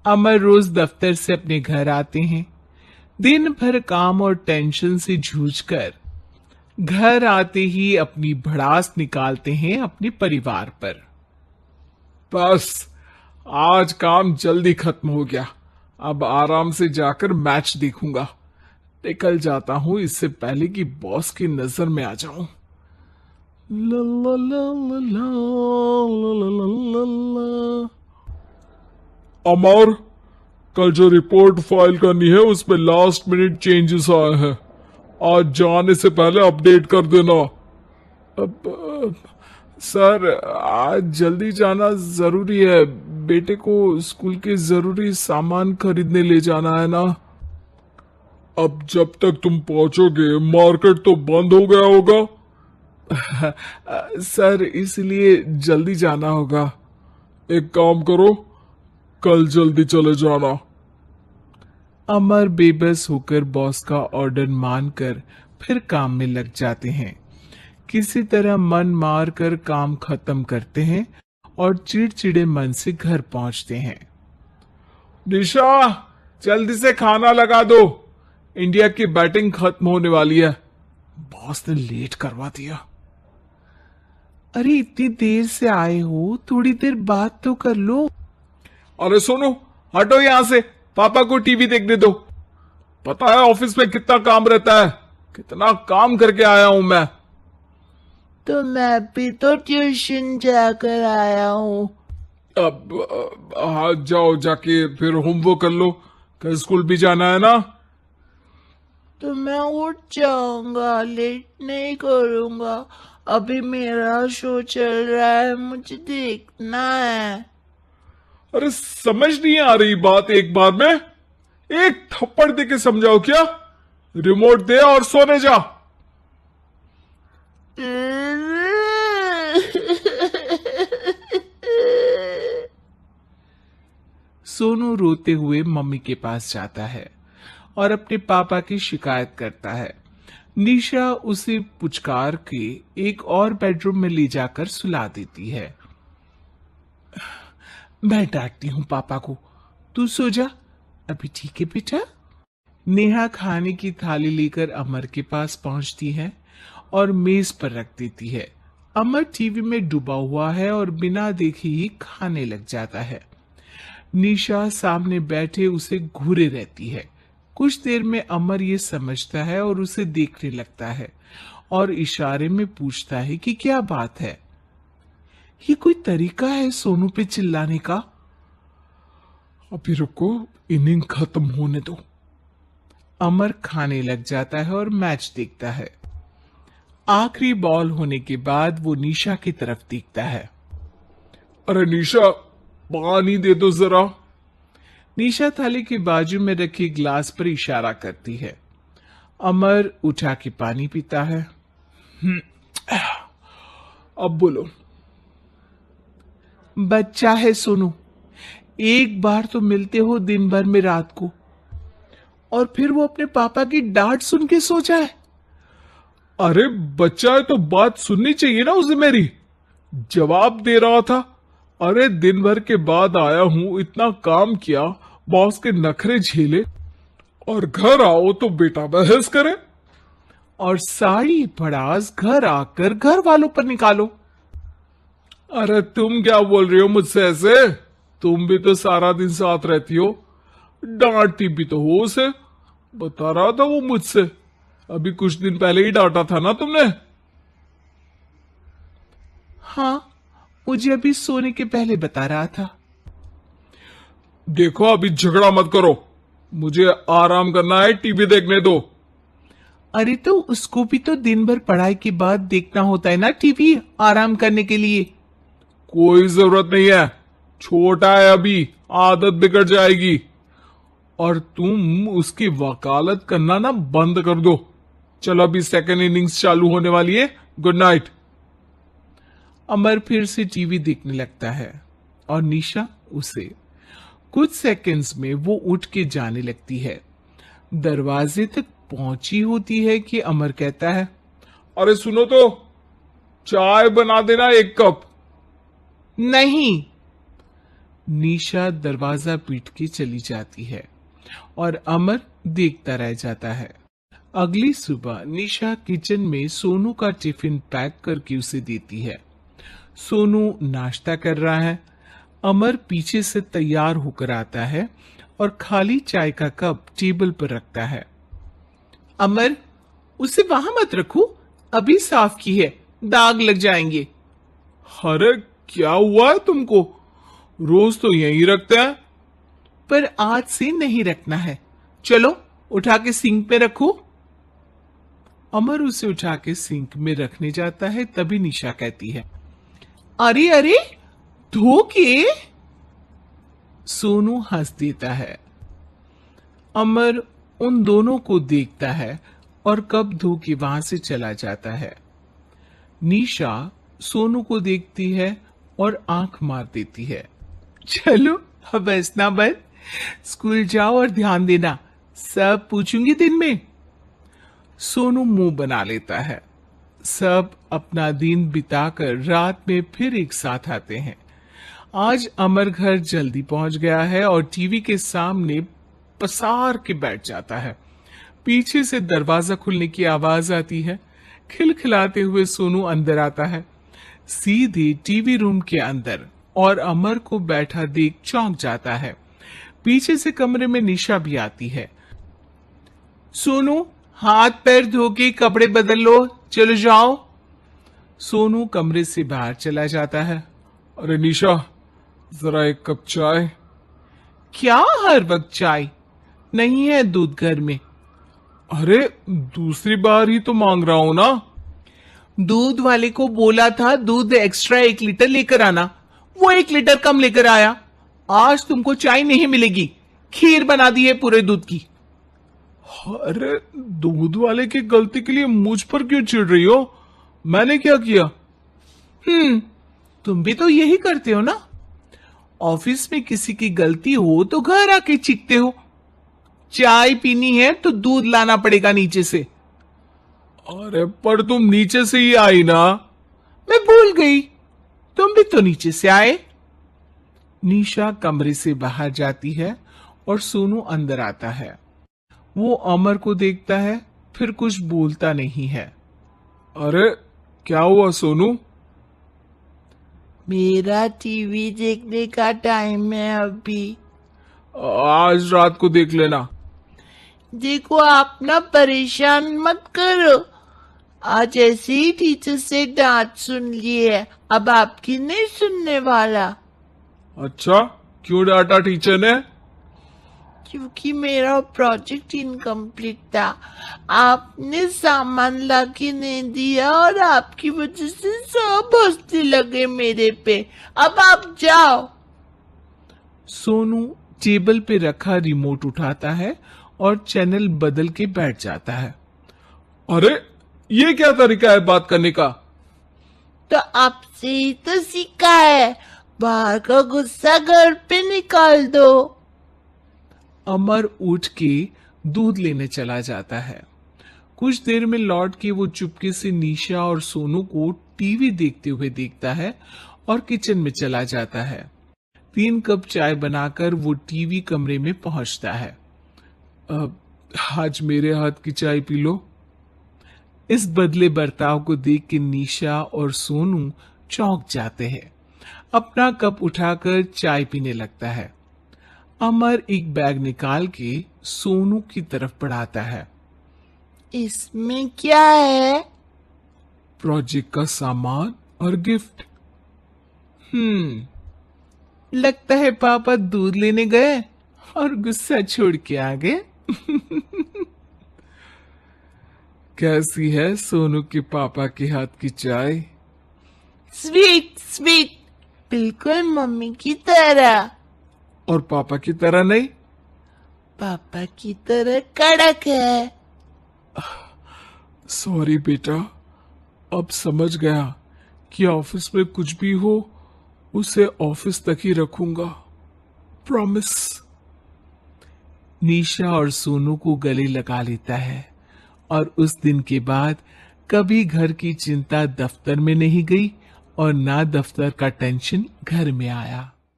अमर रोज दफ्तर से अपने घर आते हैं। दिन भर काम और टेंशन से जूझकर घर आते ही अपनी भड़ास निकालते हैं अपने परिवार पर। बस आज काम जल्दी खत्म हो गया। अब आराम से जाकर मैच देखूंगा। निकल जाता हूं इससे पहले कि बॉस की नजर में आ जाऊं। ला ला ला ला ला ला ला ला ला। अमर, कल जो रिपोर्ट फाइल करनी है उसमें लास्ट मिनट चेंजेस आए हैं। आज जाने से पहले अपडेट कर देना। अब सर, आज जल्दी जाना जरूरी है। बेटे को स्कूल के जरूरी सामान खरीदने ले जाना है ना। अब जब तक तुम पहुंचोगे मार्केट तो बंद हो गया होगा। सर, इसलिए जल्दी जाना होगा। एक काम करो, कल जल्दी चले जाना। अमर बेबस होकर बॉस का ऑर्डर मानकर फिर काम में लग जाते हैं। किसी तरह मन मार कर काम खत्म करते हैं और चिड़चिड़े मन से घर पहुंचते हैं। निशा, जल्दी से खाना लगा दो। इंडिया की बैटिंग खत्म होने वाली है। बॉस ने लेट करवा दिया। अरे इतनी देर से आए हो, थोड़ी देर बात तो कर लो। अरे सुनो, हटो यहां से। पापा को टीवी देखने दो। पता है ऑफिस में कितना काम रहता है। कितना काम करके आया हूं मैं। तो मैं भी तो ट्यूशन जाकर आया हूँ। अब हाँ, जाओ, जाके फिर होमवर्क कर लो। कल स्कूल भी जाना है ना। तो मैं उठ जाऊंगा, लेट नहीं करूंगा। अभी मेरा शो चल रहा है, मुझे देखना है। अरे समझ नहीं आ रही बात एक बार में। एक थप्पड़ दे के समझाओ क्या। रिमोट दे और सोने जा। सोनू रोते हुए मम्मी के पास जाता है और अपने पापा की शिकायत करता है। निशा उसे पुचकार के एक और बेडरूम में ले जाकर सुला देती है। मैं डांटती हूँ पापा को, तू सो जा। अभी ठीक है बेटा। नेहा खाने की थाली लेकर अमर के पास पहुंचती है और मेज पर रख देती है। अमर टीवी में डूबा हुआ है और बिना देखे ही खाने लग जाता है। निशा सामने बैठे उसे घूरे रहती है। कुछ देर में अमर ये समझता है और उसे देखने लगता है और इशारे में पूछता है कि क्या बात है। ये कोई तरीका है सोनू पे चिल्लाने का? अभी रुको, इनिंग खत्म होने दो। अमर खाने लग जाता है और मैच देखता है। आखिरी बॉल होने के बाद वो निशा की तरफ देखता है। अरे निशा, पानी दे दो जरा। निशा थाली के बाजू में रखे ग्लास पर इशारा करती है। अमर उठा के पानी पीता है। अब बोलो। बच्चा है सोनू, एक बार तो मिलते हो दिन भर में रात को, और फिर वो अपने पापा की डांट सुन के सो जाए। अरे बच्चा है तो बात सुननी चाहिए ना उसे मेरी। जवाब दे रहा था। अरे दिन भर के बाद आया हूं, इतना काम किया, बॉस के नखरे झेले, और घर आओ तो बेटा बहस करे। और सारी भड़ास घर आकर घर वालों पर निकालो। अरे तुम क्या बोल रही हो मुझसे ऐसे? तुम भी तो सारा दिन साथ रहती हो। डांटती भी तो हो उसे। बता रहा था वो मुझसे। अभी कुछ दिन पहले ही डांटा था ना तुमने। हाँ, मुझे अभी सोने के पहले बता रहा था। देखो, अभी झगड़ा मत करो। मुझे आराम करना है, टीवी देखने दो। अरे तो उसको भी तो दिन भर पढ़ाई के बाद देखना होता है ना टीवी, आराम करने के लिए। कोई जरूरत नहीं है, छोटा है अभी, आदत बिगड़ जाएगी। और तुम उसकी वकालत करना ना बंद कर दो। चलो, अभी सेकंड इनिंग्स चालू होने वाली है। Good night. अमर फिर से टीवी देखने लगता है और निशा उसे। कुछ सेकंड्स में वो उठ के जाने लगती है। दरवाजे तक पहुंची होती है कि अमर कहता है, अरे सुनो तो, चाय बना देना 1 कप। नहीं। निशा दरवाजा पीट के चली जाती है और अमर देखता रह जाता है। अगली सुबह निशा किचन में सोनू का टिफिन पैक करके उसे देती है। सोनू नाश्ता कर रहा है। अमर पीछे से तैयार होकर आता है और खाली चाय का कप टेबल पर रखता है। अमर, उसे वहां मत रखो, अभी साफ की है, दाग लग जाएंगे। अरे क्या हुआ है तुमको? रोज तो यहीं रखते हैं। पर आज से नहीं रखना है, चलो उठा के सिंक पे रखो। अमर उसे उठा के सिंक में रखने जाता है, तभी निशा कहती है, अरे अरे धो के। सोनू हंस देता है। अमर उन दोनों को देखता है और कप धो के वहां से चला जाता है। निशा सोनू को देखती है और आंख मार देती है। चलो अब हंसना बंद, स्कूल जाओ और ध्यान देना, सब पूछूंगी दिन में। सोनू मुंह बना लेता है। सब अपना दिन बिताकर रात में फिर एक साथ आते हैं। आज अमर घर जल्दी पहुंच गया है और टीवी के सामने पसार के बैठ जाता है। पीछे से दरवाजा खुलने की आवाज आती है। खिलखिलाते हुए सोनू अंदर आता है, सीधे टीवी रूम के अंदर, और अमर को बैठा देख चौंक जाता है। पीछे से कमरे में निशा भी आती है। सोनू, हाथ पैर धो के कपड़े बदल लो, चलो जाओ। सोनू कमरे से बाहर चला जाता है। अरे निशा, जरा एक कप चाय। क्या हर वक्त चाय? नहीं है दूध घर में। अरे दूसरी बार ही तो मांग रहा हूं ना। दूध वाले को बोला था दूध एक्स्ट्रा 1 लीटर लेकर आना, वो 1 लीटर कम लेकर आया। आज तुमको चाय नहीं मिलेगी, खीर बना दी है पूरे दूध की। अरे दूध वाले की गलती के लिए मुझ पर क्यों चिढ़ रही हो? मैंने क्या किया? तुम भी तो यही करते हो ना। ऑफिस में किसी की गलती हो तो घर आके चीखते हो। चाय पीनी है तो दूध लाना पड़ेगा नीचे से। अरे पर तुम नीचे से ही आई ना। मैं भूल गई, तुम भी तो नीचे से आए। निशा कमरे से बाहर जाती है और सोनू अंदर आता है। वो अमर को देखता है, फिर कुछ बोलता नहीं है। अरे क्या हुआ सोनू? मेरा टीवी देखने का टाइम है अभी। आज रात को देख लेना। देखो, आप ना परेशान मत करो। आज ऐसे ही टीचर से डांट सुन ली है, अब आपकी नहीं सुनने वाला। अच्छा, क्यों डांटा टीचर ने? क्योंकि मेरा प्रोजेक्ट इनकम्प्लीट था। आपने सामान लाके नहीं दिया और आपकी वजह से सब हंसने लगे मेरे पे। अब आप जाओ। सोनू टेबल पे रखा रिमोट उठाता है और चैनल बदल के बैठ जाता है। अरे ये क्या तरीका है बात करने का? तो आपसे ही तो सीखा है, बाहर का गुस्सा घर पे निकाल दो। अमर उठ के दूध लेने चला जाता है। कुछ देर में लौट के वो चुपके से निशा और सोनू को टीवी देखते हुए देखता है और किचन में चला जाता है। 3 कप चाय बनाकर वो टीवी कमरे में पहुंचता है। आज मेरे हाथ की चाय पी लो। इस बदले बर्ताव को देख के निशा और सोनू चौंक जाते हैं। अपना कप उठाकर चाय पीने लगता है। अमर एक बैग निकाल के सोनू की तरफ बढ़ाता है। इसमें क्या है? प्रोजेक्ट का सामान और गिफ्ट। लगता है पापा दूध लेने गए और गुस्सा छोड़ के आ गए। कैसी है सोनू के पापा के हाथ की चाय? स्वीट स्वीट, बिल्कुल मम्मी की तरह। और पापा की तरह नहीं? पापा की तरह कड़क है। सॉरी बेटा, अब समझ गया कि ऑफिस में कुछ भी हो उसे ऑफिस तक ही रखूंगा, प्रॉमिस। निशा और सोनू को गले लगा लेता है और उस दिन के बाद कभी घर की चिंता दफ्तर में नहीं गई और ना दफ्तर का टेंशन घर में आया।